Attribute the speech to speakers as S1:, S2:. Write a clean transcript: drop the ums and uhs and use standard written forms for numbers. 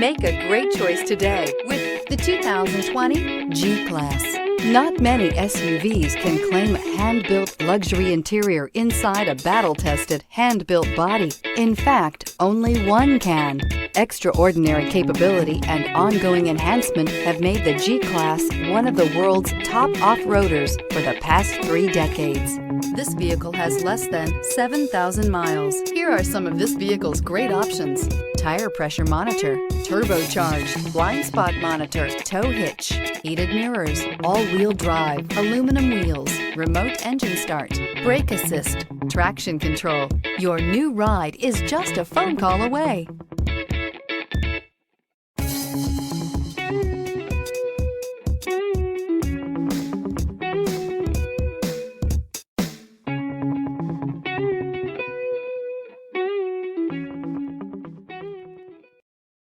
S1: Make a great choice today with the 2020 G-Class. Not many SUVs can claim a hand-built luxury interior inside a battle-tested, hand-built body. In fact, only one can. Extraordinary capability and ongoing enhancement have made the G-Class one of the world's top off-roaders for the past 3 decades. This vehicle has less than 7,000 miles. Here are some of this vehicle's great options: tire pressure monitor, turbocharged, blind spot monitor, tow hitch, heated mirrors, all-wheel drive, aluminum wheels, remote engine start, brake assist, traction control. Your new ride is just a phone call away.